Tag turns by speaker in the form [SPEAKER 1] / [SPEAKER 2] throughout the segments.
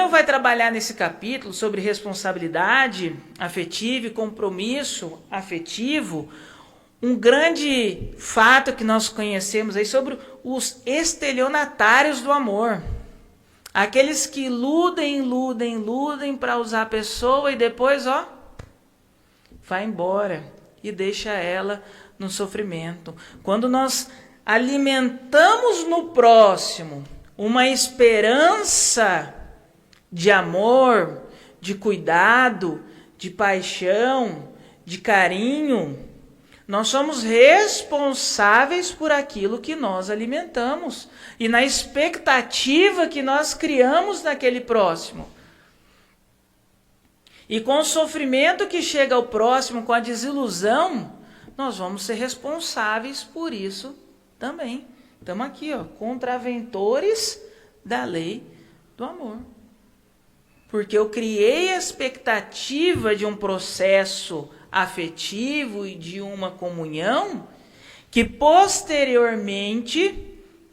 [SPEAKER 1] Emmanuel vai trabalhar nesse capítulo sobre responsabilidade afetiva e compromisso afetivo, um grande fato que nós conhecemos aí sobre os estelionatários do amor. Aqueles que iludem para usar a pessoa e depois, vai embora e deixa ela no sofrimento. Quando nós alimentamos no próximo uma esperança de amor, de cuidado, de paixão, de carinho, nós somos responsáveis por aquilo que nós alimentamos e na expectativa que nós criamos naquele próximo. E com o sofrimento que chega ao próximo, com a desilusão, nós vamos ser responsáveis por isso também. Estamos aqui, contraventores da lei do amor. Porque eu criei a expectativa de um processo afetivo e de uma comunhão que posteriormente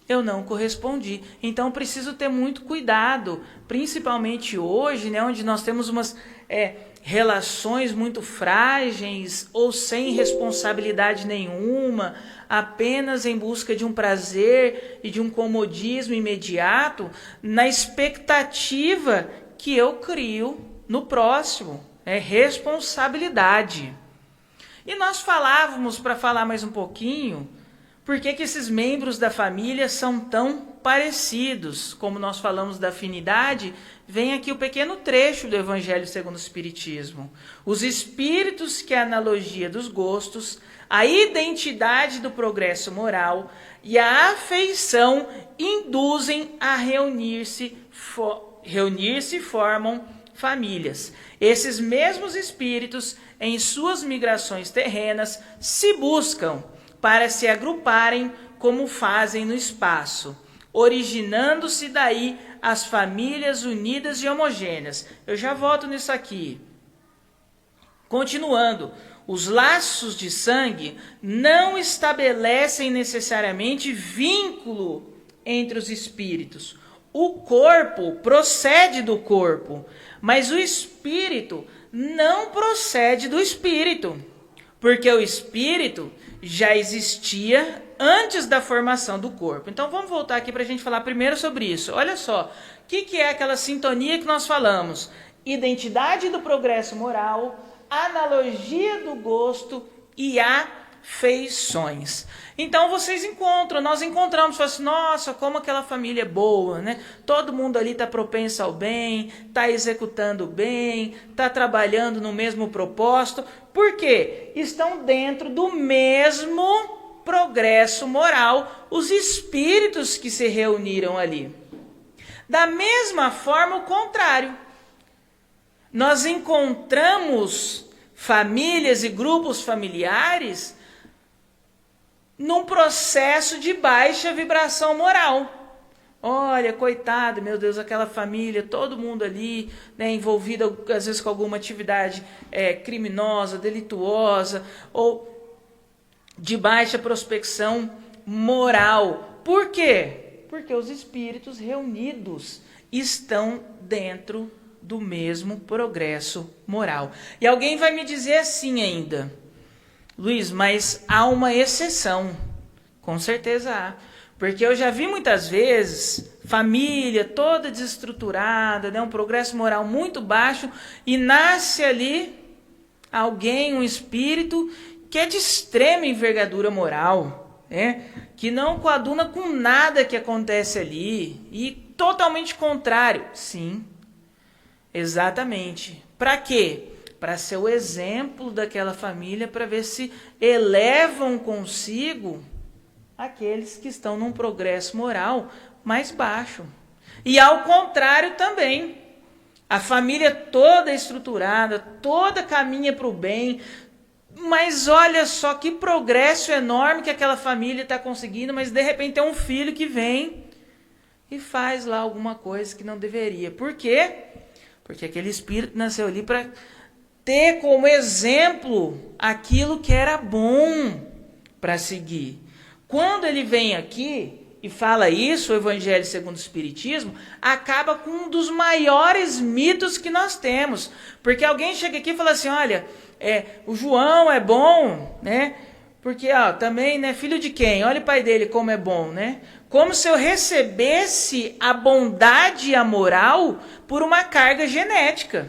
[SPEAKER 1] eu não correspondi. Então preciso ter muito cuidado, principalmente hoje, né, onde nós temos umas relações muito frágeis ou sem responsabilidade nenhuma, apenas em busca de um prazer e de um comodismo imediato, na expectativa que eu crio no próximo. É responsabilidade. E nós falávamos, para falar mais um pouquinho, por que esses membros da família são tão parecidos. Como nós falamos da afinidade, vem aqui o pequeno trecho do Evangelho segundo o Espiritismo. Os espíritos que a analogia dos gostos, a identidade do progresso moral e a afeição induzem a reunir-se e formam famílias. Esses mesmos espíritos, em suas migrações terrenas, se buscam para se agruparem como fazem no espaço, originando-se daí as famílias unidas e homogêneas. Eu já volto nisso aqui. Continuando, os laços de sangue não estabelecem necessariamente vínculo entre os espíritos. O corpo procede do corpo, mas o espírito não procede do espírito, porque o espírito já existia antes da formação do corpo. Então vamos voltar aqui para a gente falar primeiro sobre isso. Olha só, o que é aquela sintonia que nós falamos? Identidade do progresso moral, analogia do gosto e afeições. Então nós encontramos, assim, nossa, como aquela família é boa, né? Todo mundo ali está propenso ao bem, está executando bem, está trabalhando no mesmo propósito. Por quê? Estão dentro do mesmo progresso moral, os espíritos que se reuniram ali. Da mesma forma, o contrário. Nós encontramos famílias e grupos familiares num processo de baixa vibração moral. Olha, coitado, meu Deus, aquela família, todo mundo ali, né, envolvido às vezes com alguma atividade criminosa, delituosa, ou de baixa prospecção moral. Por quê? Porque os espíritos reunidos estão dentro do mesmo progresso moral. E alguém vai me dizer assim ainda: Luiz, mas há uma exceção. Com certeza há. Porque eu já vi muitas vezes família toda desestruturada, né, um progresso moral muito baixo, e nasce ali alguém, um espírito, que é de extrema envergadura moral, né, que não coaduna com nada que acontece ali, e totalmente contrário. Sim, exatamente. Para quê? Para ser o exemplo daquela família, para ver se elevam consigo aqueles que estão num progresso moral mais baixo. E ao contrário também, a família toda estruturada, toda caminha para o bem, mas olha só que progresso enorme que aquela família está conseguindo, mas de repente tem um filho que vem e faz lá alguma coisa que não deveria. Por quê? Porque aquele espírito nasceu ali para ter como exemplo aquilo que era bom para seguir. Quando ele vem aqui e fala isso, o Evangelho segundo o Espiritismo, acaba com um dos maiores mitos que nós temos. Porque alguém chega aqui e fala assim, olha, o João é bom, né? Porque também, né, filho de quem? Olha o pai dele como é bom, né? Como se eu recebesse a bondade e a moral por uma carga genética.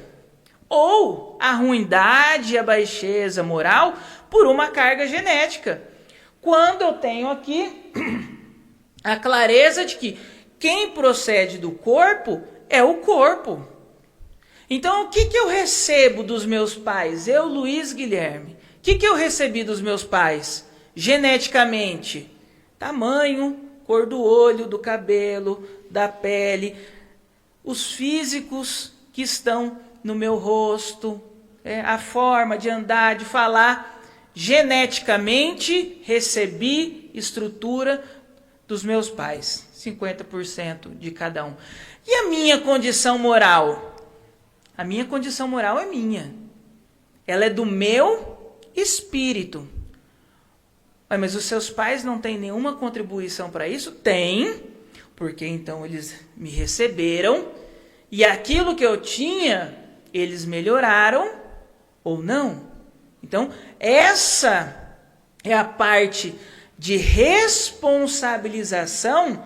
[SPEAKER 1] Ou a ruindade e a baixeza moral por uma carga genética. Quando eu tenho aqui a clareza de que quem procede do corpo é o corpo. Então, o que eu recebo dos meus pais? Eu, Luiz Guilherme. O que eu recebi dos meus pais? Geneticamente. Tamanho, cor do olho, do cabelo, da pele. Os físicos que estão no meu rosto. A forma de andar, de falar. Geneticamente, recebi estrutura dos meus pais. 50% de cada um. E a minha condição moral? A minha condição moral é minha. Ela é do meu espírito. Mas os seus pais não têm nenhuma contribuição para isso? Tem, porque então eles me receberam e aquilo que eu tinha, eles melhoraram ou não. Então, essa é a parte de responsabilização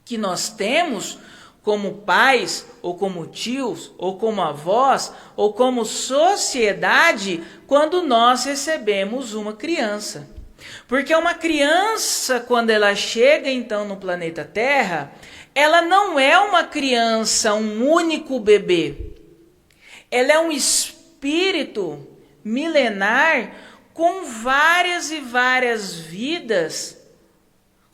[SPEAKER 1] que nós temos como pais, ou como tios, ou como avós, ou como sociedade, quando nós recebemos uma criança. Porque uma criança, quando ela chega então no planeta Terra, ela não é uma criança, um único bebê. Ela é um espírito milenar com várias e várias vidas,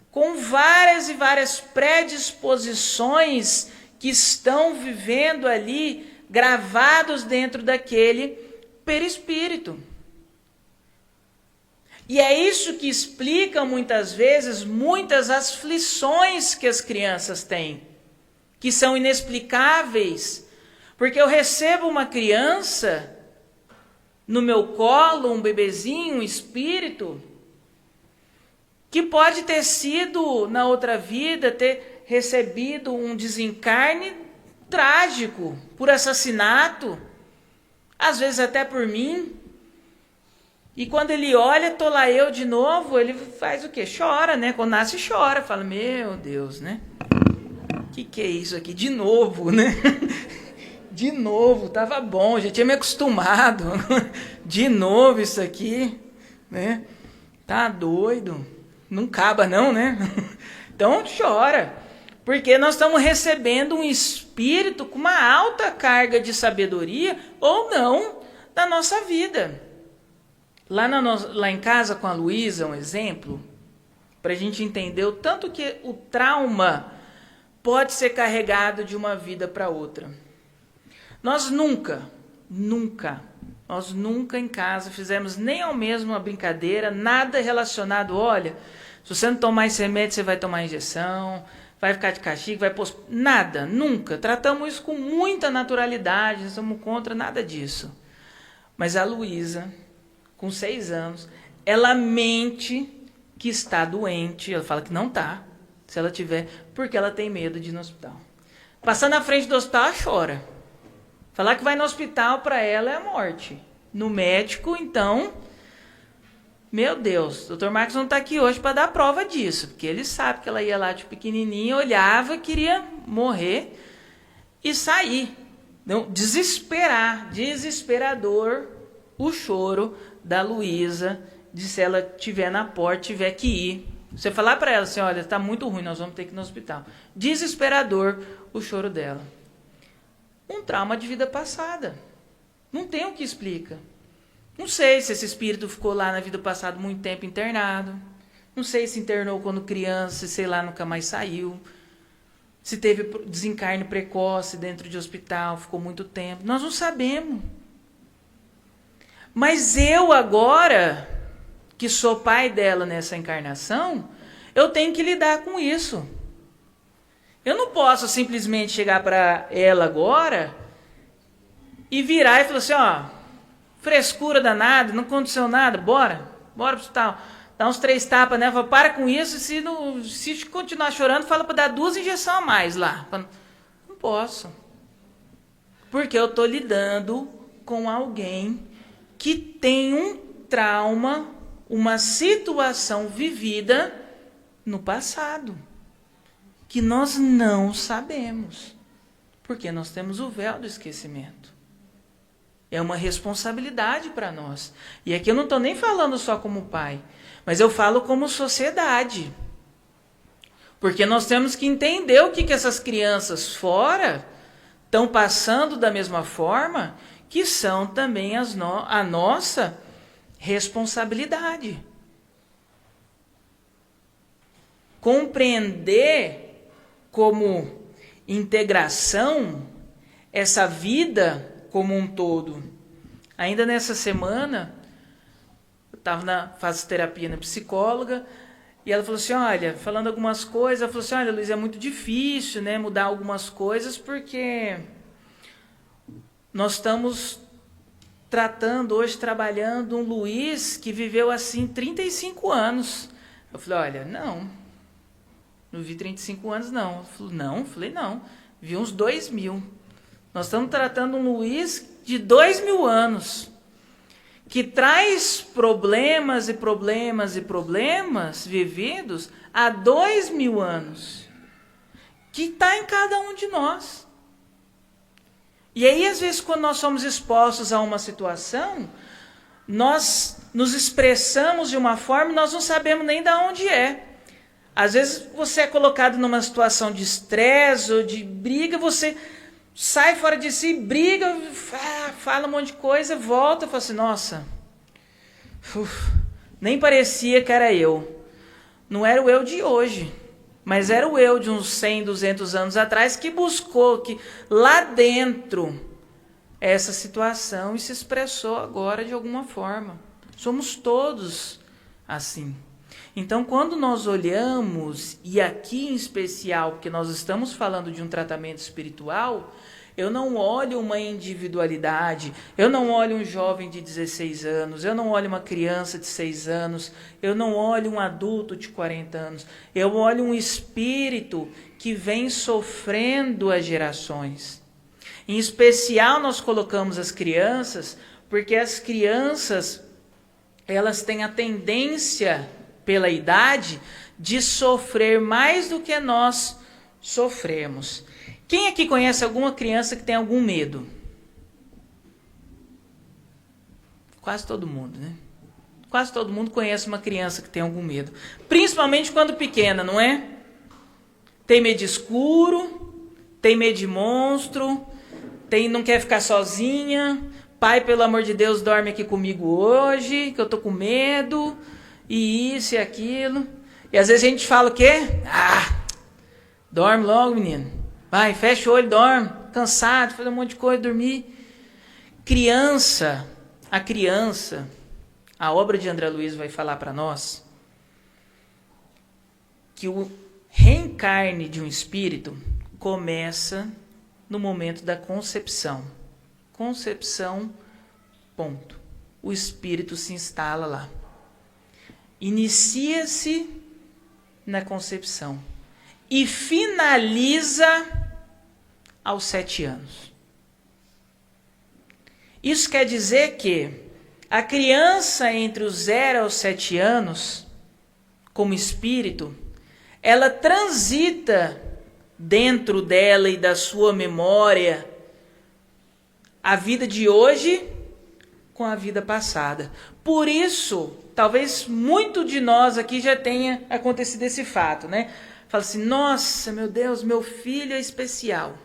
[SPEAKER 1] com várias e várias predisposições que estão vivendo ali, gravados dentro daquele perispírito. E é isso que explica muitas vezes muitas aflições que as crianças têm, que são inexplicáveis, porque eu recebo uma criança no meu colo, um bebezinho, um espírito, que pode ter sido, na outra vida, ter recebido um desencarne trágico, por assassinato, às vezes até por mim. E quando ele olha, tô lá eu de novo, ele faz o quê? Chora, né? Quando nasce, chora. Fala, meu Deus, né? Que é isso aqui? De novo, né? De novo, tava bom, já tinha me acostumado. De novo isso aqui, né? Tá doido. Não acaba não, né? Então chora, porque nós estamos recebendo um espírito com uma alta carga de sabedoria, ou não, da nossa vida. Lá em casa com a Luísa, um exemplo, para a gente entender o tanto que o trauma pode ser carregado de uma vida para outra. Nós nunca em casa fizemos nem ao mesmo uma brincadeira, nada relacionado, olha, se você não tomar esse remédio, você vai tomar injeção, vai ficar de castigo, vai pôr... Nada, nunca. Tratamos isso com muita naturalidade, não somos contra nada disso. Mas a Luísa, com 6 anos, ela mente que está doente, ela fala que não está, se ela tiver, porque ela tem medo de ir no hospital. Passar na frente do hospital, ela chora. Falar que vai no hospital para ela é a morte. No médico, então, meu Deus, o Dr. Marcos não está aqui hoje para dar prova disso, porque ele sabe que ela ia lá de pequenininha, olhava, queria morrer e sair. Não, desesperador o choro da Luísa, de se ela estiver na porta, tiver que ir. Você falar para ela assim, olha, está muito ruim, nós vamos ter que ir no hospital. Desesperador o choro dela. Um trauma de vida passada. Não tem o que explica. Não sei se esse espírito ficou lá na vida passada muito tempo internado. Não sei se internou quando criança, sei lá, nunca mais saiu. Se teve desencarne precoce dentro de hospital, ficou muito tempo. Nós não sabemos. Mas eu agora, que sou pai dela nessa encarnação, eu tenho que lidar com isso. Eu não posso simplesmente chegar para ela agora e virar e falar assim, ó, frescura danada, não aconteceu nada, bora pro hospital. dá uns 3 tapas, né? Fala, para com isso, se continuar chorando, fala para dar 2 injeções a mais lá. Não posso. Porque eu estou lidando com alguém que tem um trauma, uma situação vivida no passado, que nós não sabemos, porque nós temos o véu do esquecimento. É uma responsabilidade para nós. E aqui eu não estou nem falando só como pai, mas eu falo como sociedade. Porque nós temos que entender o que essas crianças fora estão passando da mesma forma, que são também a nossa responsabilidade. Compreender como integração essa vida como um todo. Ainda nessa semana, eu estava na fase terapia na psicóloga, e ela falou assim, olha, falando algumas coisas, ela falou assim, olha, Luiz, é muito difícil, né, mudar algumas coisas, porque nós estamos tratando hoje, trabalhando um Luiz que viveu assim 35 anos. Eu falei, olha, não vi 35 anos, não. Falei, não, vi uns 2.000. Nós estamos tratando um Luiz de 2.000 anos, que traz problemas e problemas e problemas vividos há 2.000 anos, que está em cada um de nós. E aí, às vezes, quando nós somos expostos a uma situação, nós nos expressamos de uma forma e nós não sabemos nem de onde é. Às vezes, você é colocado numa situação de estresse ou de briga, você sai fora de si, briga, fala um monte de coisa, volta e fala assim, nossa, nem parecia que era eu. Não era o eu de hoje, mas era o eu de uns 100, 200 anos atrás que buscou que lá dentro essa situação e se expressou agora de alguma forma. Somos todos assim. Então, quando nós olhamos, e aqui em especial, porque nós estamos falando de um tratamento espiritual, eu não olho uma individualidade, eu não olho um jovem de 16 anos, eu não olho uma criança de 6 anos, eu não olho um adulto de 40 anos, eu olho um espírito que vem sofrendo as gerações. Em especial, nós colocamos as crianças, porque as crianças, elas têm a tendência, pela idade, de sofrer mais do que nós sofremos. Quem aqui conhece alguma criança que tem algum medo? Quase todo mundo, né? Quase todo mundo conhece uma criança que tem algum medo. Principalmente quando pequena, não é? Tem medo de escuro, tem medo de monstro, não quer ficar sozinha. Pai, pelo amor de Deus, dorme aqui comigo hoje, que eu tô com medo. E isso e aquilo. E às vezes a gente fala o quê? Dorme logo, menino. Vai, fecha o olho, dorme. Cansado, faz um monte de coisa, dormir. A obra de André Luiz vai falar para nós que o reencarne de um espírito começa no momento da concepção. Concepção, ponto. O espírito se instala lá. Inicia-se na concepção e finaliza aos 7 anos. Isso quer dizer que a criança entre os 0 aos 7 anos, como espírito, ela transita dentro dela e da sua memória a vida de hoje com a vida passada. Por isso, talvez muito de nós aqui já tenha acontecido esse fato, né? Fala assim, nossa, meu Deus, meu filho é especial.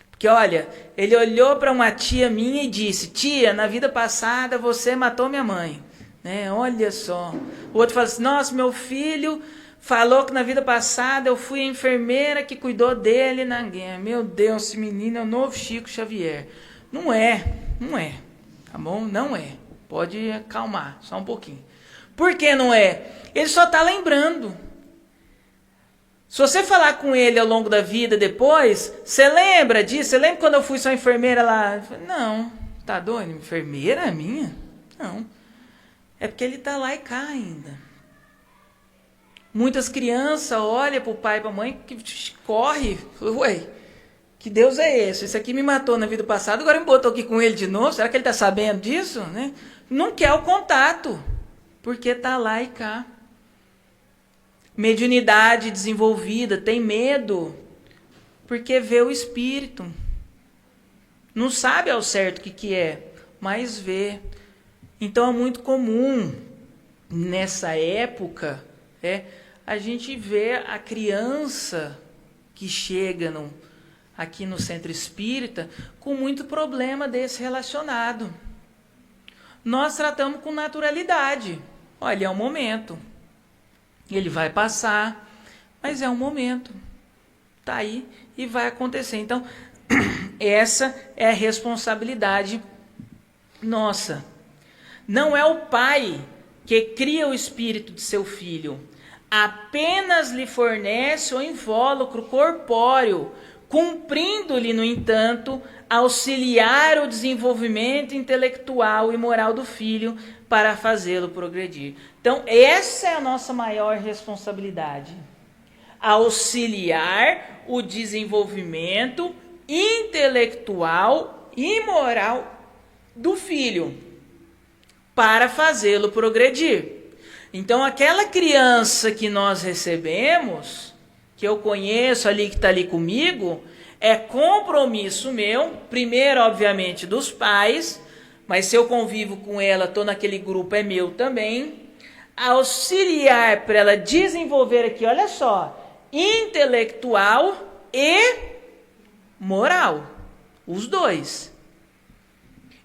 [SPEAKER 1] Porque, olha, ele olhou para uma tia minha e disse, tia, na vida passada você matou minha mãe. Né? Olha só. O outro fala assim, nossa, meu filho falou que na vida passada eu fui a enfermeira que cuidou dele na guerra. Meu Deus, esse menino é o novo Chico Xavier. Não é. Tá bom? Não é. Pode acalmar, só um pouquinho. Por que não é? Ele só está lembrando. Se você falar com ele ao longo da vida depois, você lembra disso? Você lembra quando eu fui sua enfermeira lá? Não, tá doido? Enfermeira minha? Não. É porque ele está lá e cá ainda. Muitas crianças olham para o pai e para a mãe que corre. Ué, que Deus é esse? Esse aqui me matou na vida passada, agora me botou aqui com ele de novo. Será que ele está sabendo disso? Né? Não quer o contato, porque está lá e cá. Mediunidade desenvolvida, tem medo, porque vê o espírito. Não sabe ao certo o que é, mas vê. Então é muito comum, nessa época, a gente vê a criança que chega aqui no centro espírita com muito problema desse relacionado. Nós tratamos com naturalidade. Olha, é um momento. Ele vai passar, mas é um momento. Está aí e vai acontecer. Então, essa é a responsabilidade nossa. Não é o pai que cria o espírito de seu filho. Apenas lhe fornece o invólucro corpóreo, cumprindo-lhe, no entanto, auxiliar o desenvolvimento intelectual e moral do filho para fazê-lo progredir. Então, essa é a nossa maior responsabilidade. Auxiliar o desenvolvimento intelectual e moral do filho para fazê-lo progredir. Então, aquela criança que nós recebemos, que eu conheço ali, que está ali comigo, é compromisso meu, primeiro, obviamente, dos pais, mas se eu convivo com ela, estou naquele grupo, é meu também, auxiliar para ela desenvolver aqui, olha só, intelectual e moral, os dois.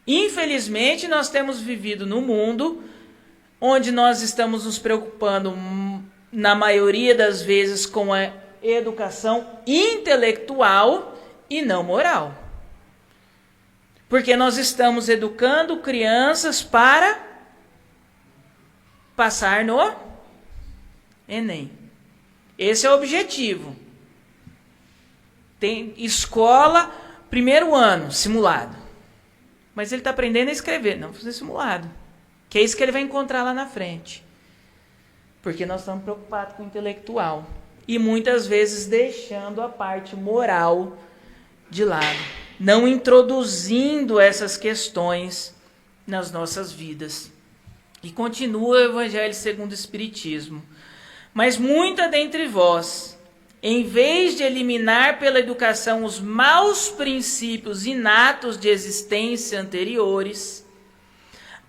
[SPEAKER 1] Infelizmente, nós temos vivido num mundo onde nós estamos nos preocupando, na maioria das vezes, com a educação intelectual e não moral. Porque nós estamos educando crianças para passar no Enem. Esse é o objetivo. Tem escola, primeiro ano, simulado. Mas ele está aprendendo a escrever, não fazer simulado. Que é isso que ele vai encontrar lá na frente. Porque nós estamos preocupados com o intelectual. E muitas vezes deixando a parte moral de lado. Não introduzindo essas questões nas nossas vidas. E continua o Evangelho segundo o Espiritismo. Mas muita dentre vós, em vez de eliminar pela educação os maus princípios inatos de existência anteriores,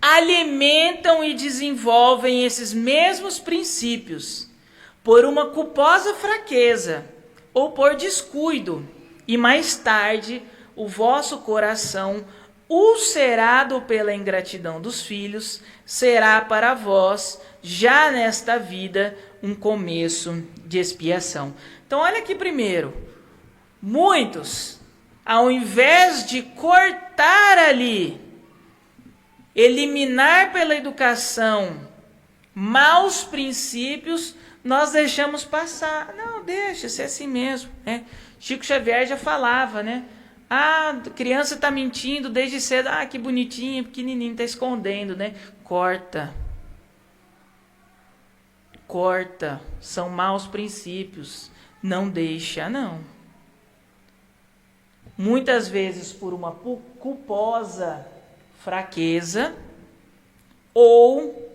[SPEAKER 1] alimentam e desenvolvem esses mesmos princípios por uma culposa fraqueza ou por descuido, e mais tarde o vosso coração, ulcerado pela ingratidão dos filhos, será para vós, já nesta vida, um começo de expiação. Então olha aqui primeiro, muitos, ao invés de cortar ali, eliminar pela educação maus princípios, nós deixamos passar. Não, deixa ser assim mesmo. Né? Chico Xavier já falava, né? Ah, a criança está mentindo desde cedo. Ah, que bonitinho, pequenininho, está escondendo, né? Corta. Corta. São maus princípios. Não deixa, não. Muitas vezes por uma culposa fraqueza ou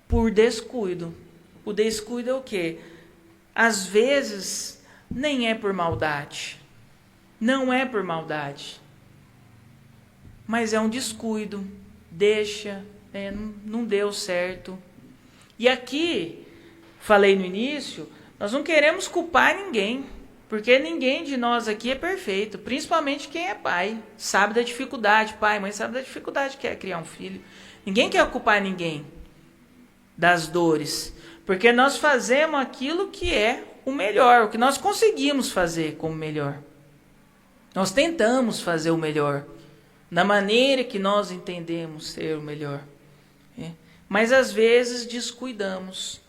[SPEAKER 1] por descuido. O descuido é o quê? Às vezes nem é por maldade. Não é por maldade. Mas é um descuido. Deixa, não deu certo. E aqui, falei no início, nós não queremos culpar ninguém. Porque ninguém de nós aqui é perfeito, principalmente quem é pai, sabe da dificuldade, pai, mãe sabe da dificuldade que é criar um filho. Ninguém quer culpar ninguém das dores, porque nós fazemos aquilo que é o melhor, o que nós conseguimos fazer como melhor. Nós tentamos fazer o melhor, na maneira que nós entendemos ser o melhor. Mas às vezes descuidamos.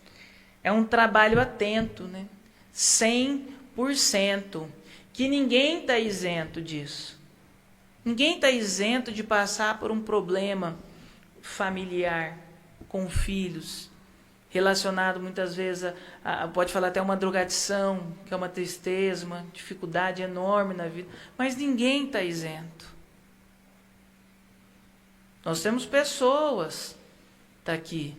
[SPEAKER 1] É um trabalho atento, né? 100%, que ninguém está isento disso. Ninguém está isento de passar por um problema familiar com filhos. relacionado muitas vezes pode falar até uma drogadição, que é uma tristeza, uma dificuldade enorme na vida, mas ninguém está isento. Nós temos pessoas, está aqui.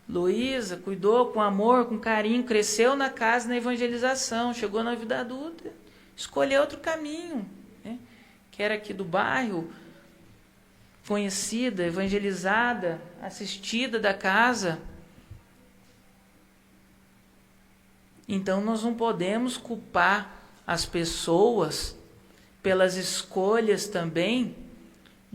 [SPEAKER 1] Luísa cuidou com amor, com carinho, cresceu na casa, na evangelização, chegou na vida adulta, escolheu outro caminho, né? Que era aqui do bairro, conhecida, evangelizada, assistida da casa. Então nós não podemos culpar as pessoas pelas escolhas também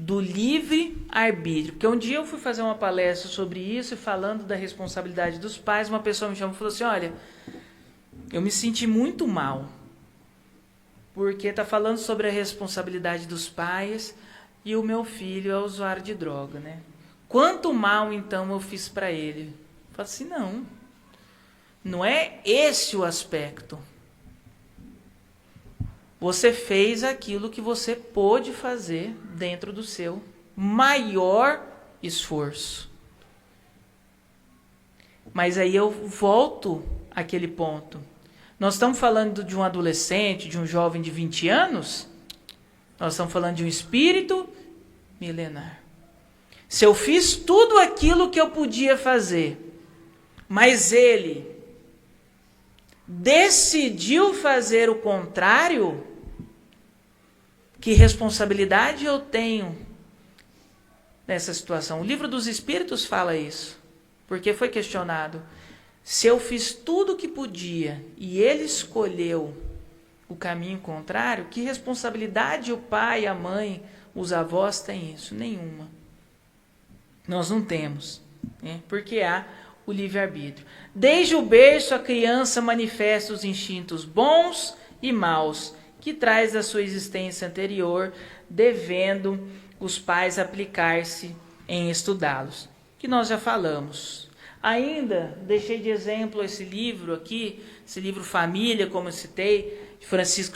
[SPEAKER 1] do livre-arbítrio. Porque um dia eu fui fazer uma palestra sobre isso, e falando da responsabilidade dos pais, uma pessoa me chamou e falou assim, olha, eu me senti muito mal, porque está falando sobre a responsabilidade dos pais, e o meu filho é usuário de droga, né? Quanto mal, então, eu fiz para ele? Eu falei assim, não é esse o aspecto. Você fez aquilo que você pôde fazer dentro do seu maior esforço. Mas aí eu volto àquele ponto. Nós estamos falando de um adolescente, de um jovem de 20 anos? Nós estamos falando de um espírito milenar. Se eu fiz tudo aquilo que eu podia fazer, mas ele decidiu fazer o contrário, que responsabilidade eu tenho nessa situação? O Livro dos Espíritos fala isso, porque foi questionado. Se eu fiz tudo o que podia e ele escolheu o caminho contrário, que responsabilidade o pai, a mãe, os avós têm isso? Nenhuma. Nós não temos, né? Porque há o livre-arbítrio. Desde o berço, a criança manifesta os instintos bons e maus, que traz da sua existência anterior, devendo os pais aplicar-se em estudá-los, que nós já falamos. Ainda deixei de exemplo esse livro aqui, esse livro Família, como eu citei, de Francisco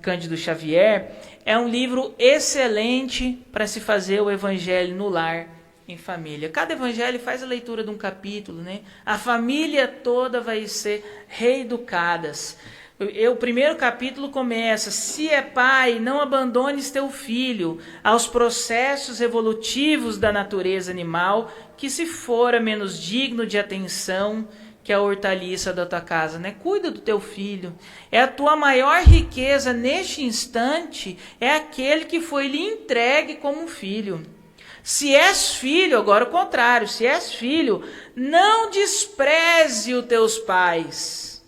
[SPEAKER 1] Cândido Xavier. É um livro excelente para se fazer o evangelho no lar, em família. Cada evangelho faz a leitura de um capítulo, né? A família toda vai ser reeducadas. O primeiro capítulo começa: se é pai, não abandones teu filho aos processos evolutivos da natureza animal, que se fora menos digno de atenção que a hortaliça da tua casa, né? Cuida do teu filho. É a tua maior riqueza neste instante, é aquele que foi lhe entregue como filho. Se és filho, agora o contrário, se és filho, não despreze os teus pais,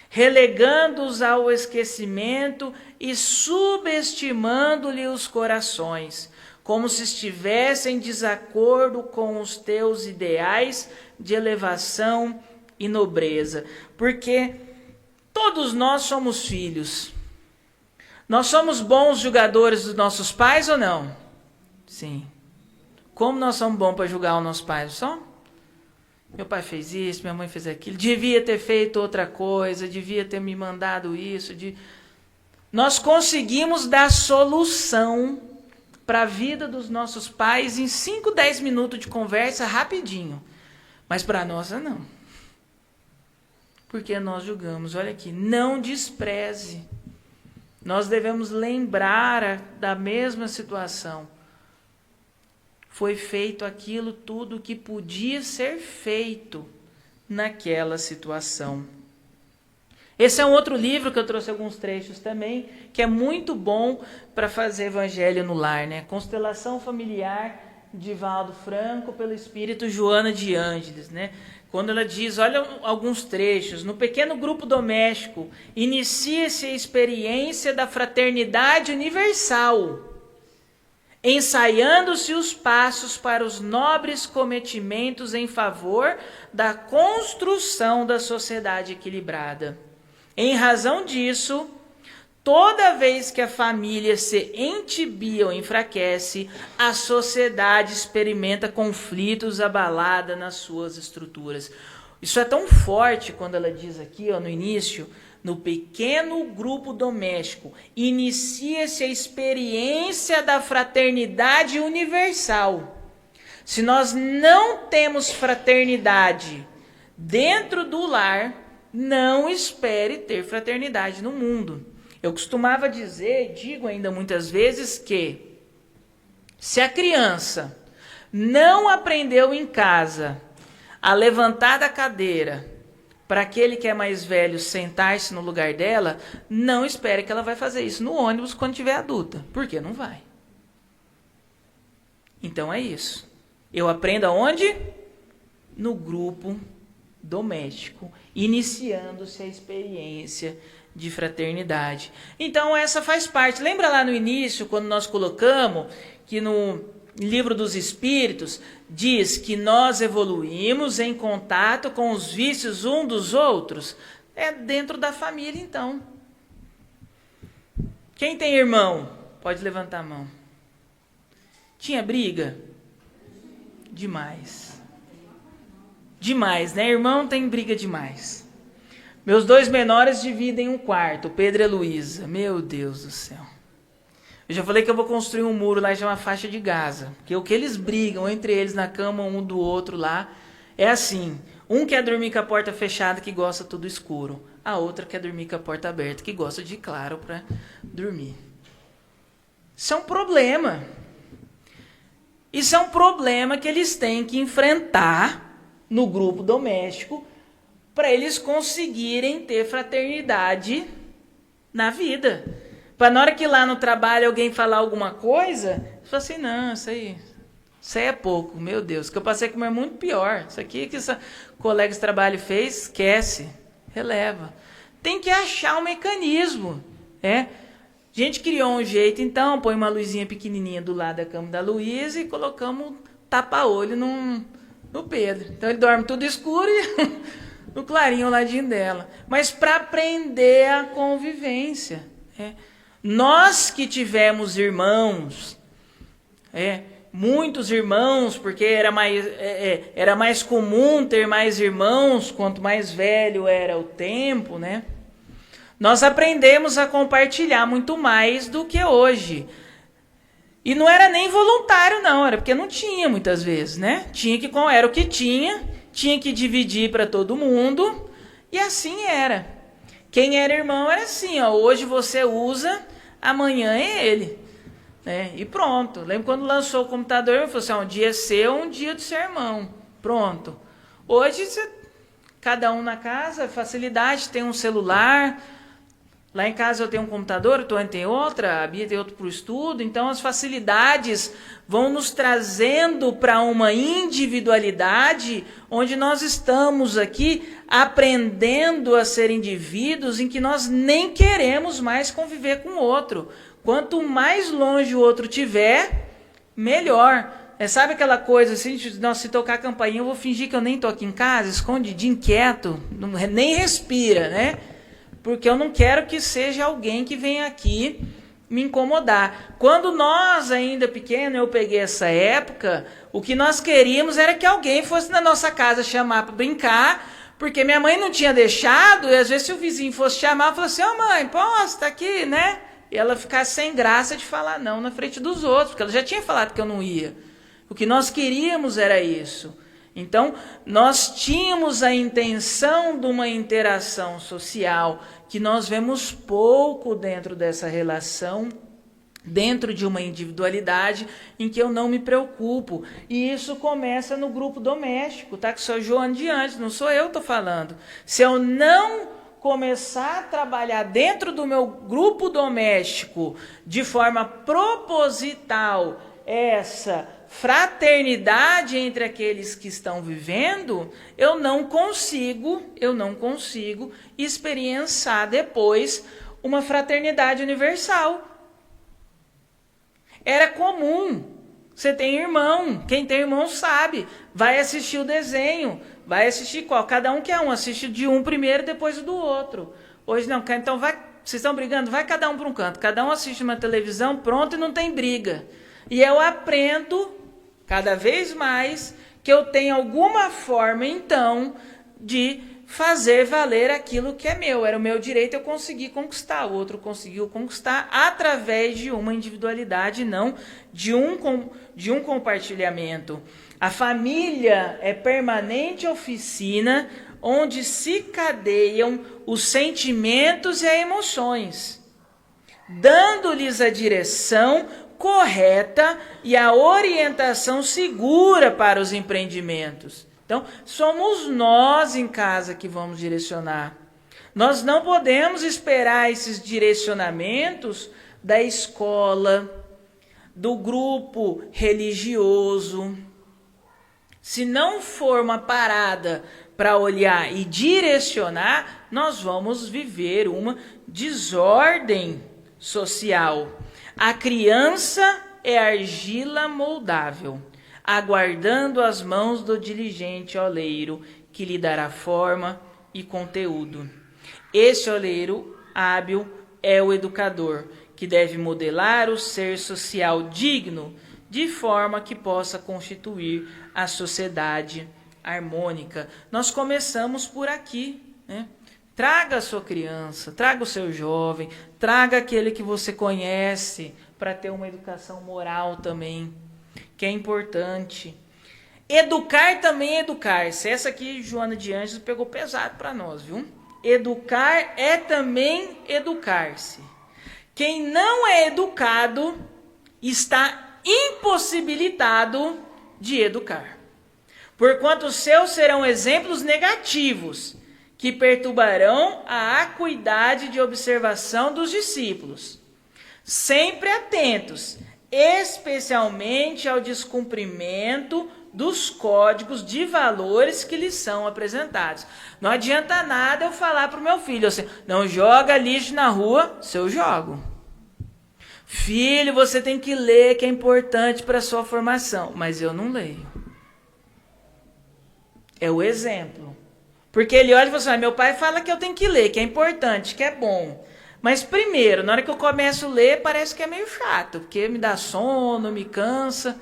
[SPEAKER 1] relegando-os ao esquecimento e subestimando-lhe os corações, como se estivessem em desacordo com os teus ideais de elevação e nobreza. Porque todos nós somos filhos. Nós somos bons julgadores dos nossos pais ou não? Sim. Como nós somos bons para julgar os nossos pais? Só? Meu pai fez isso, minha mãe fez aquilo, devia ter feito outra coisa, devia ter me mandado isso. Nós conseguimos dar solução para a vida dos nossos pais em 5, 10 minutos de conversa rapidinho. Mas para a nossa não. Porque nós julgamos. Olha aqui, não despreze. Nós devemos lembrar da mesma situação. Foi feito aquilo tudo que podia ser feito naquela situação. Esse é um outro livro que eu trouxe alguns trechos também, que é muito bom para fazer evangelho no lar, né? Constelação Familiar, de Valdo Franco, pelo espírito Joana de Ângeles, né? Quando ela diz, olha alguns trechos: no pequeno grupo doméstico, inicia-se a experiência da fraternidade universal, ensaiando-se os passos para os nobres cometimentos em favor da construção da sociedade equilibrada. Em razão disso, toda vez que a família se entibia ou enfraquece, a sociedade experimenta conflitos abalada nas suas estruturas. Isso é tão forte quando ela diz aqui, no início: no pequeno grupo doméstico, inicia-se a experiência da fraternidade universal. Se nós não temos fraternidade dentro do lar, não espere ter fraternidade no mundo. Eu costumava dizer, digo ainda muitas vezes, que se a criança não aprendeu em casa a levantar da cadeira para aquele que é mais velho sentar-se no lugar dela, não espere que ela vai fazer isso no ônibus quando tiver adulta, porque não vai. Então é isso. Eu aprendo aonde? No grupo doméstico, iniciando-se a experiência de fraternidade. Então essa faz parte. Lembra lá no início, quando nós colocamos que no Livro dos Espíritos diz que nós evoluímos em contato com os vícios um dos outros? É dentro da família, então. Quem tem irmão? Pode levantar a mão. Tinha briga? Demais. Demais, né? Irmão tem briga demais. Meus 2 menores dividem um quarto, Pedro e Heloísa. Meu Deus do céu. Eu já falei que eu vou construir um muro lá e chamar faixa de Gaza. Porque o que eles brigam entre eles na cama um do outro lá é assim. Um quer dormir com a porta fechada que gosta tudo escuro. A outra quer dormir com a porta aberta que gosta de claro para dormir. Isso é um problema. Isso é um problema que eles têm que enfrentar no grupo doméstico para eles conseguirem ter fraternidade na vida. Para na hora que lá no trabalho alguém falar alguma coisa, você fala assim, não, isso aí é pouco, meu Deus, que eu passei com uma muito pior. Isso aqui que essa colega de trabalho fez, esquece, releva. Tem que achar um mecanismo, A gente criou um jeito, então, põe uma luzinha pequenininha do lado da cama da Luísa e colocamos tapa-olho no Pedro. Então ele dorme tudo escuro e no clarinho ao ladinho dela. Mas para aprender a convivência, Nós que tivemos irmãos, muitos irmãos, porque era mais comum ter mais irmãos, quanto mais velho era o tempo, né? Nós aprendemos a compartilhar muito mais do que hoje. E não era nem voluntário, não, era porque não tinha muitas vezes, né? Era o que tinha que dividir para todo mundo, e assim era. Quem era irmão era assim, hoje você usa, amanhã é ele. E pronto. Lembro quando lançou o computador, eu falei assim, um dia é seu, um dia do seu irmão. Pronto. Hoje, cada um na casa, facilidade, tem um celular. Lá em casa eu tenho um computador, o Tony tem outra, a Bia tem outro para o estudo. Então as facilidades vão nos trazendo para uma individualidade onde nós estamos aqui aprendendo a ser indivíduos em que nós nem queremos mais conviver com o outro. Quanto mais longe o outro tiver, melhor. Sabe aquela coisa assim, se tocar a campainha eu vou fingir que eu nem estou aqui em casa, escondidinho, inquieto, nem respira, né? Porque eu não quero que seja alguém que venha aqui me incomodar. Quando nós, ainda pequenos, eu peguei essa época, o que nós queríamos era que alguém fosse na nossa casa chamar para brincar, porque minha mãe não tinha deixado, e às vezes se o vizinho fosse chamar, eu falava assim, mãe, posso, tá aqui, né? E ela ficasse sem graça de falar não na frente dos outros, porque ela já tinha falado que eu não ia. O que nós queríamos era isso. Então, nós tínhamos a intenção de uma interação social, que nós vemos pouco dentro dessa relação, dentro de uma individualidade em que eu não me preocupo. E isso começa no grupo doméstico, tá? Que sou Joana de antes, não sou eu que estou falando. Se eu não começar a trabalhar dentro do meu grupo doméstico de forma proposital essa fraternidade entre aqueles que estão vivendo, eu não consigo experienciar depois uma fraternidade universal. Era comum, você tem irmão, quem tem irmão sabe, vai assistir o desenho, vai assistir qual? Cada um quer um, assiste de um primeiro, depois do outro. Hoje não, então vocês estão brigando, vai cada um para um canto, cada um assiste uma televisão, pronto, e não tem briga. E eu aprendo cada vez mais que eu tenho alguma forma, então, de fazer valer aquilo que é meu. Era o meu direito, eu consegui conquistar. O outro conseguiu conquistar através de uma individualidade, não de um compartilhamento. A família é permanente oficina onde se cadeiam os sentimentos e as emoções, dando-lhes a direção correta e a orientação segura para os empreendimentos. Então, somos nós em casa que vamos direcionar. Nós não podemos esperar esses direcionamentos da escola, do grupo religioso. Se não for uma parada para olhar e direcionar, nós vamos viver uma desordem social. A criança é argila moldável, aguardando as mãos do diligente oleiro, que lhe dará forma e conteúdo. Esse oleiro hábil é o educador, que deve modelar o ser social digno, de forma que possa constituir a sociedade harmônica. Nós começamos por aqui, né? Traga a sua criança, traga o seu jovem, traga aquele que você conhece, para ter uma educação moral também, que é importante. Educar também é educar-se. Essa aqui, Joana de Ângeles, pegou pesado para nós, viu? Educar é também educar-se. Quem não é educado está impossibilitado de educar. Porquanto os seus serão exemplos negativos, que perturbarão a acuidade de observação dos discípulos, sempre atentos, especialmente ao descumprimento dos códigos de valores que lhes são apresentados. Não adianta nada eu falar para o meu filho assim, não joga lixo na rua, se eu jogo. Filho, você tem que ler, que é importante para a sua formação. Mas eu não leio. É o exemplo. Porque ele olha e fala assim, meu pai fala que eu tenho que ler, que é importante, que é bom. Mas primeiro, na hora que eu começo a ler, parece que é meio chato, porque me dá sono, me cansa.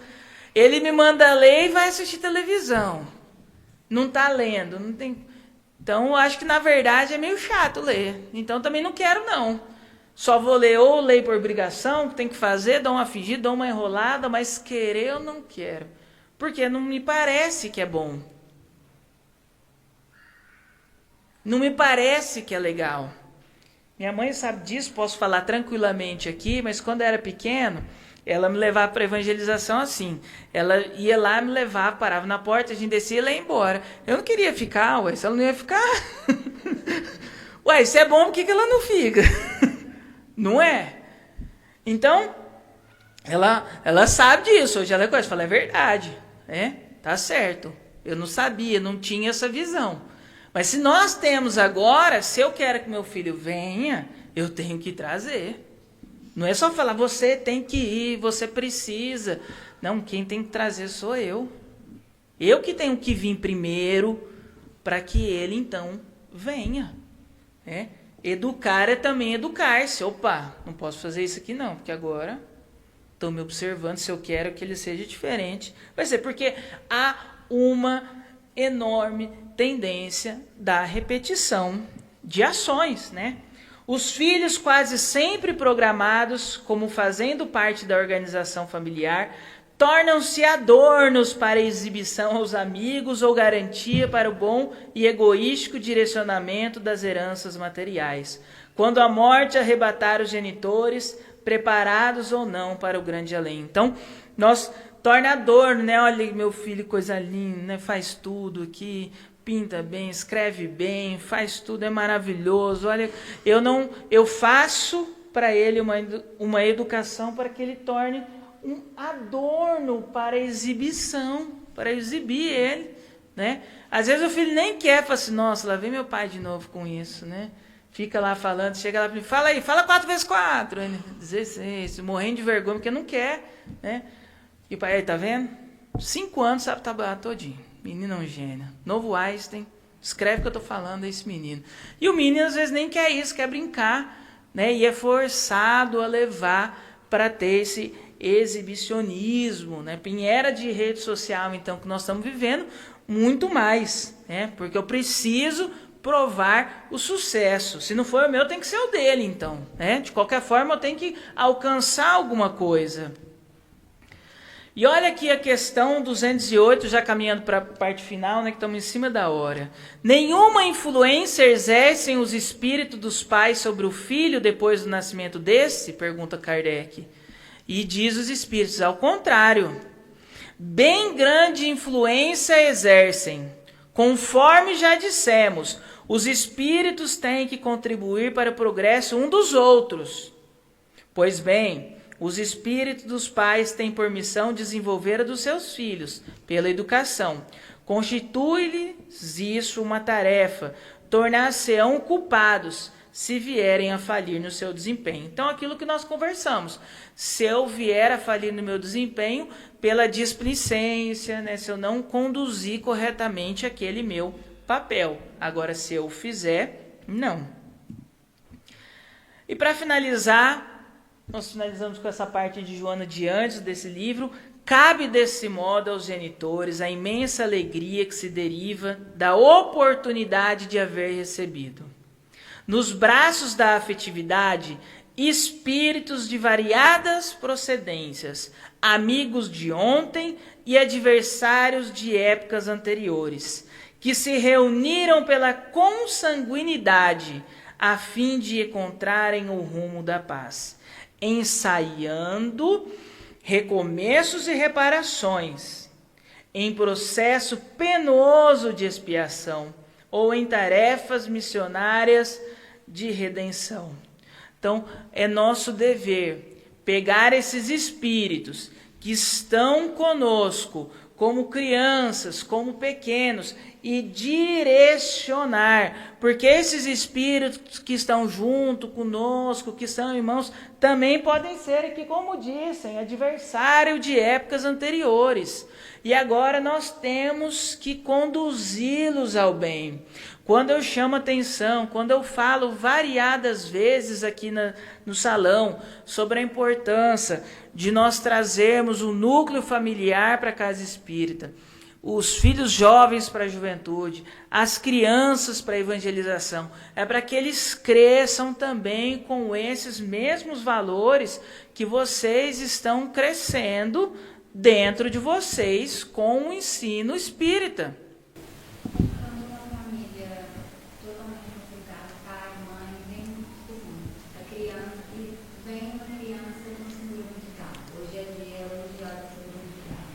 [SPEAKER 1] Ele me manda ler e vai assistir televisão. Não está lendo. Não tem... Então, eu acho que na verdade é meio chato ler. Então, também não quero não. Só vou ler ou leio por obrigação, que tem que fazer, dou uma fingida, dou uma enrolada, mas querer eu não quero. Porque não me parece que é bom. Não me parece que é legal. Minha mãe sabe disso, posso falar tranquilamente aqui, mas quando eu era pequeno, ela me levava para evangelização assim. Ela ia lá, me levava, parava na porta, a gente descia e ia embora. Eu não queria ficar, ué, se ela não ia ficar... Ué, isso é bom, por que ela não fica? Não é? Então, ela sabe disso. Hoje ela fala, é verdade. Tá certo. Eu não sabia, não tinha essa visão. Mas se nós temos agora, se eu quero que meu filho venha, eu tenho que trazer. Não é só falar, você tem que ir, você precisa. Não, quem tem que trazer sou eu. Eu que tenho que vir primeiro para que ele, então, venha. Educar é também educar-se. Opa, não posso fazer isso aqui não, porque agora estão me observando, se eu quero que ele seja diferente. Vai ser porque há uma enorme tendência da repetição de ações, né? Os filhos quase sempre programados como fazendo parte da organização familiar tornam-se adornos para exibição aos amigos ou garantia para o bom e egoístico direcionamento das heranças materiais. Quando a morte arrebatar os genitores, preparados ou não para o grande além. Então, nós torna adorno, né? Olha, meu filho, coisa linda, né? Faz tudo aqui, pinta bem, escreve bem, faz tudo, é maravilhoso. Olha, eu faço para ele uma educação para que ele torne um adorno para exibição, para exibir ele, né? Às vezes o filho nem quer, fala assim, nossa, lá vem meu pai de novo com isso, né? Fica lá falando, chega lá, fala aí, fala 4 vezes 4, ele, 16, morrendo de vergonha, porque não quer, né? E o pai, aí, tá vendo? 5 anos sabe trabalhar todinho. Menino é um gênio. Novo Einstein, escreve o que eu tô falando, é esse menino. E o menino às vezes nem quer isso, quer brincar, né? E é forçado a levar para ter esse exibicionismo, né? Em era de rede social, então, que nós estamos vivendo, muito mais, né? Porque eu preciso provar o sucesso. Se não for o meu, tem que ser o dele, então, né? De qualquer forma, eu tenho que alcançar alguma coisa. E olha aqui a questão 208, já caminhando para a parte final, né, que estamos em cima da hora. Nenhuma influência exercem os espíritos dos pais sobre o filho depois do nascimento desse? Pergunta Kardec. E diz os espíritos, ao contrário. Bem grande influência exercem. Conforme já dissemos, os espíritos têm que contribuir para o progresso um dos outros. Pois bem, os espíritos dos pais têm por missão desenvolver a dos seus filhos, pela educação. Constitui-lhes isso uma tarefa, tornar-se-ão culpados, se vierem a falir no seu desempenho. Então, aquilo que nós conversamos. Se eu vier a falir no meu desempenho, pela displicência, né, se eu não conduzir corretamente aquele meu papel. Agora, se eu fizer, não. E para finalizar, nós finalizamos com essa parte de Joana de antes desse livro. Cabe desse modo aos genitores a imensa alegria que se deriva da oportunidade de haver recebido, nos braços da afetividade, espíritos de variadas procedências, amigos de ontem e adversários de épocas anteriores, que se reuniram pela consanguinidade a fim de encontrarem o rumo da paz, ensaiando recomeços e reparações, em processo penoso de expiação ou em tarefas missionárias de redenção. Então, é nosso dever pegar esses espíritos que estão conosco, como crianças, como pequenos, e direcionar, porque esses espíritos que estão junto conosco, que são irmãos, também podem ser, que como dissem, adversário de épocas anteriores. E agora nós temos que conduzi-los ao bem. Quando eu chamo atenção, quando eu falo variadas vezes aqui no salão sobre a importância de nós trazermos o núcleo familiar para a casa espírita, os filhos jovens para a juventude, as crianças para a evangelização, é para que eles cresçam também com esses mesmos valores que vocês estão crescendo dentro de vocês com o ensino espírita.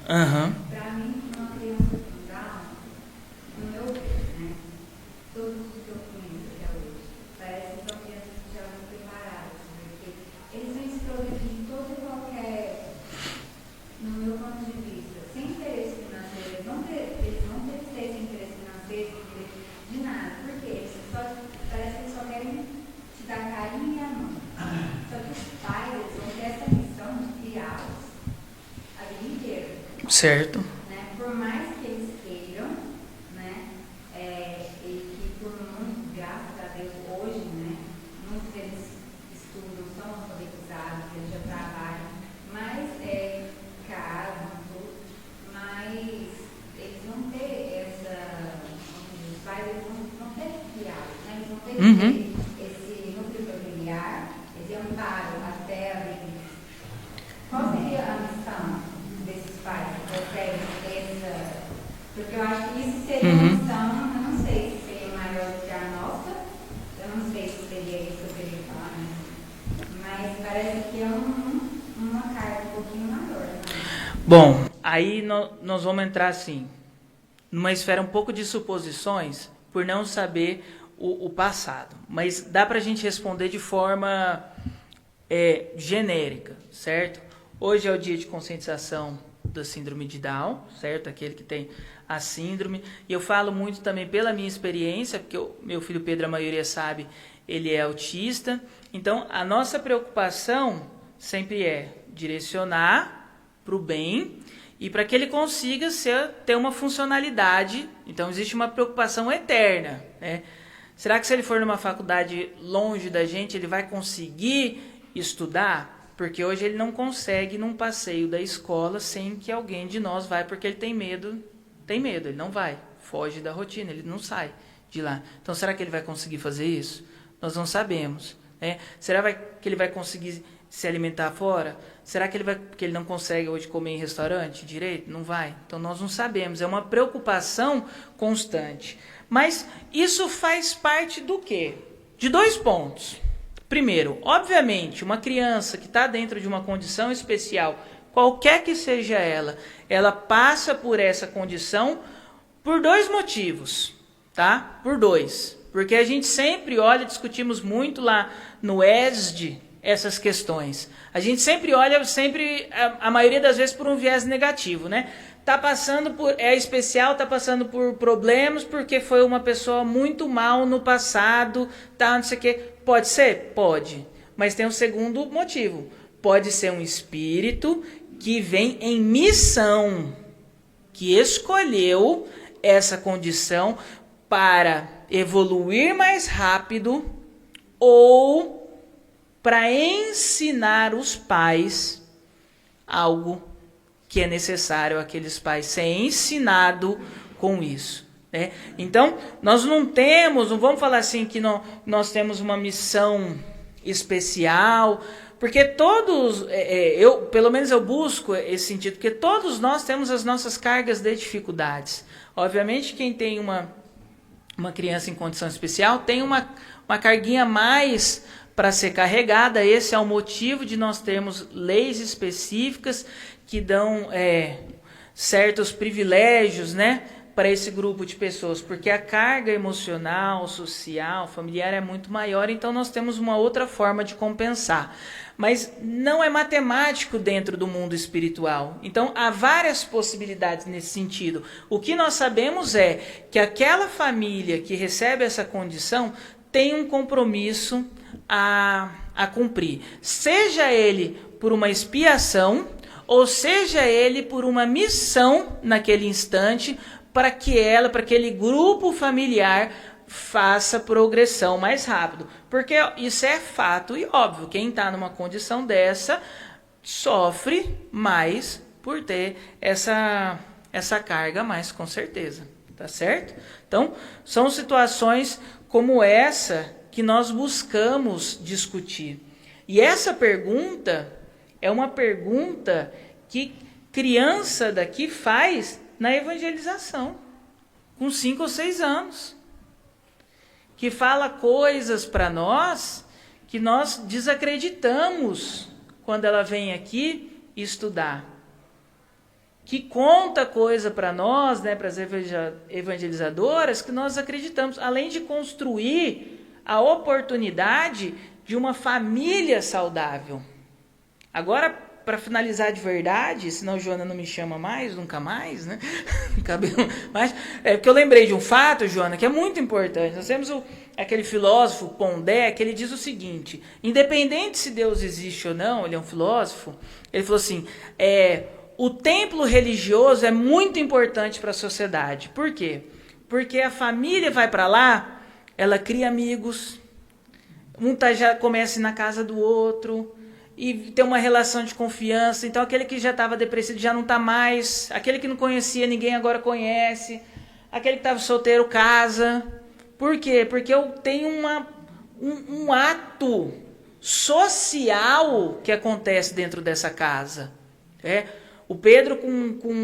[SPEAKER 1] Aham.
[SPEAKER 2] Para mim, uma criança com Down, no meu ver, né? Todos os que eu conheço até hoje, parece que são crianças que já vão preparadas, porque eles vêm se progredir em todo e qualquer, no meu ponto de vista, sem interesse financeiro, eles não ter esse interesse financeiro, de nada, porque parece que eles só querem te dar carinho e amor. Só que os pais, eles vão ter essa missão de criá-los a vida inteira.
[SPEAKER 1] Certo.
[SPEAKER 2] Né? Por mais que eles queiram, né? E que por muito, graças a Deus, hoje, né? Muitos deles estudam, são alfabetizados, eles já trabalham, mas casam, tudo, mas eles vão ter os pais eles vão ter que criar, né? Eles vão ter que ter esse núcleo familiar, esse amparo até a velhice. Qual seria a missão desses pais? Porque eu acho que isso seria uma missão, eu não sei se seria maior do que a nossa, eu não sei se seria isso que ele fala, mas parece que é uma carga um pouquinho maior. Né?
[SPEAKER 1] Bom, aí nós vamos entrar assim, numa esfera um pouco de suposições, por não saber o passado, mas dá para a gente responder de forma genérica, certo? Hoje é o dia de conscientização da síndrome de Down, certo? Aquele que tem a síndrome. E eu falo muito também pela minha experiência, porque meu filho Pedro, a maioria sabe, ele é autista. Então, a nossa preocupação sempre é direcionar para o bem e para que ele consiga ter uma funcionalidade. Então, existe uma preocupação eterna, né? Será que se ele for numa faculdade longe da gente, ele vai conseguir estudar? Porque hoje ele não consegue ir num passeio da escola sem que alguém de nós vai, porque ele tem medo, ele não vai, foge da rotina, ele não sai. de lá. Então, será que ele vai conseguir fazer isso? Nós não sabemos. Né? Será que ele vai conseguir se alimentar fora? Será que ele não consegue hoje comer em restaurante direito? Não vai. Então, nós não sabemos. É uma preocupação constante. Mas isso faz parte do quê? De 2 pontos. Primeiro, obviamente, uma criança que está dentro de uma condição especial, qualquer que seja ela passa por essa condição por 2 motivos, tá? Por 2. Porque a gente sempre olha, discutimos muito lá no ESD, essas questões. A gente sempre olha, a maioria das vezes, por um viés negativo, né? É especial, tá passando por problemas porque foi uma pessoa muito mal no passado, tá, não sei o quê. Pode ser? Pode. Mas tem um segundo motivo. Pode ser um espírito que vem em missão, que escolheu essa condição para evoluir mais rápido ou para ensinar os pais algo que é necessário aqueles pais ser ensinado com isso. Né? Então, nós não vamos falar assim que nós temos uma missão especial, porque todos, pelo menos eu busco esse sentido, porque todos nós temos as nossas cargas de dificuldades. Obviamente, quem tem uma criança em condição especial tem uma carguinha mais para ser carregada. Esse é o motivo de nós termos leis específicas que dão certos privilégios, né, para esse grupo de pessoas, porque a carga emocional, social, familiar é muito maior, então nós temos uma outra forma de compensar. Mas não é matemático dentro do mundo espiritual. Então há várias possibilidades nesse sentido. O que nós sabemos é que aquela família que recebe essa condição tem um compromisso a cumprir. Seja ele por uma expiação, ou seja ele por uma missão naquele instante, para que aquele grupo familiar faça progressão mais rápido. Porque isso é fato e óbvio. Quem está numa condição dessa sofre mais por ter essa carga mais, com certeza. Tá certo? Então, são situações como essa que nós buscamos discutir. E essa pergunta é uma pergunta que criança daqui faz na evangelização, com 5 ou 6 anos. Que fala coisas para nós que nós desacreditamos quando ela vem aqui estudar. Que conta coisa para nós, né, para as evangelizadoras, que nós acreditamos, além de construir a oportunidade de uma família saudável. Agora, para finalizar de verdade, senão Joana não me chama mais, nunca mais, né? Mas é porque eu lembrei de um fato, Joana, que é muito importante. Nós temos aquele filósofo Pondé, que ele diz o seguinte: independente se Deus existe ou não, ele é um filósofo, ele falou assim, o templo religioso é muito importante para a sociedade. Por quê? Porque a família vai para lá, ela cria amigos, já começa na casa do outro, e tem uma relação de confiança. Então aquele que já estava depressivo já não está mais, aquele que não conhecia ninguém agora conhece, aquele que estava solteiro casa. Por quê? Porque eu tenho um ato social que acontece dentro dessa casa. O Pedro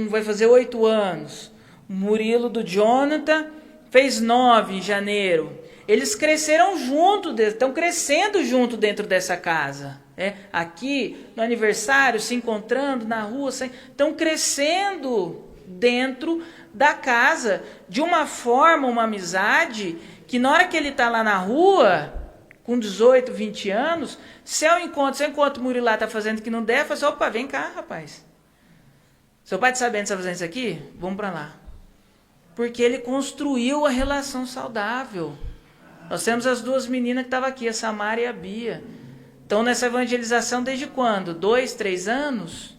[SPEAKER 1] vai fazer 8 anos, o Murilo do Jonathan fez 9 em janeiro. Eles cresceram junto, estão crescendo junto dentro dessa casa. Aqui, no aniversário, se encontrando na rua, estão crescendo dentro da casa, de uma forma, uma amizade, que na hora que ele está lá na rua, com 18, 20 anos, se eu encontro o Murilo lá está fazendo o que não deve, eu falo assim, opa, vem cá, rapaz. Seu pai está sabendo que você está fazendo isso aqui? Vamos para lá. Porque ele construiu a relação saudável. Nós temos as 2 meninas que estavam aqui, a Samara e a Bia. Estão nessa evangelização desde quando? 2, 3 anos?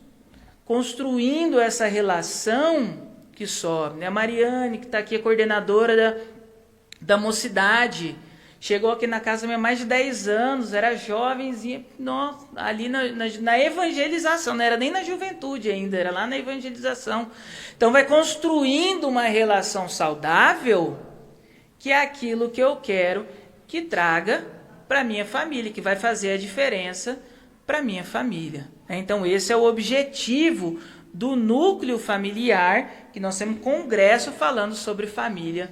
[SPEAKER 1] Construindo essa relação que sobe. A Mariane, que está aqui, a coordenadora da mocidade. Chegou aqui na casa há mais de 10 anos, era jovenzinha, nossa, ali na evangelização, não era nem na juventude ainda, era lá na evangelização. Então vai construindo uma relação saudável que é aquilo que eu quero que traga para minha família, que vai fazer a diferença para minha família. Então, esse é o objetivo do núcleo familiar, que nós temos um congresso falando sobre família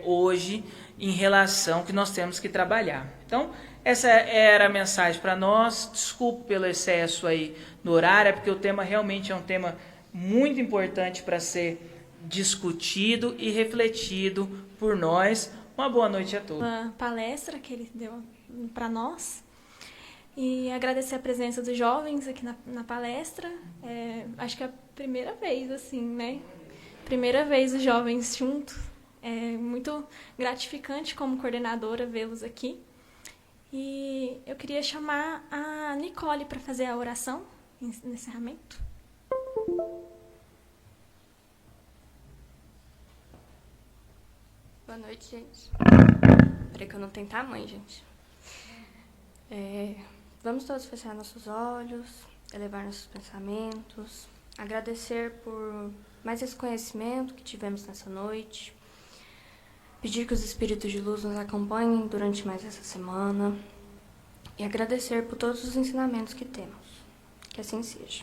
[SPEAKER 1] hoje, em relação que nós temos que trabalhar. Então, essa era a mensagem para nós. Desculpe pelo excesso aí no horário, porque o tema realmente é um tema muito importante para ser discutido e refletido por nós. Uma boa noite a todos.
[SPEAKER 3] Uma palestra que ele deu para nós. E agradecer a presença dos jovens aqui na palestra. Acho que é a primeira vez, assim, né? Primeira vez os jovens juntos. É muito gratificante como coordenadora vê-los aqui. E eu queria chamar a Nicole para fazer a oração no encerramento.
[SPEAKER 4] Boa noite, gente. Peraí que eu não tenho tamanho, gente. Vamos todos fechar nossos olhos, elevar nossos pensamentos, agradecer por mais esse conhecimento que tivemos nessa noite, pedir que os espíritos de luz nos acompanhem durante mais essa semana e agradecer por todos os ensinamentos que temos. Que assim seja.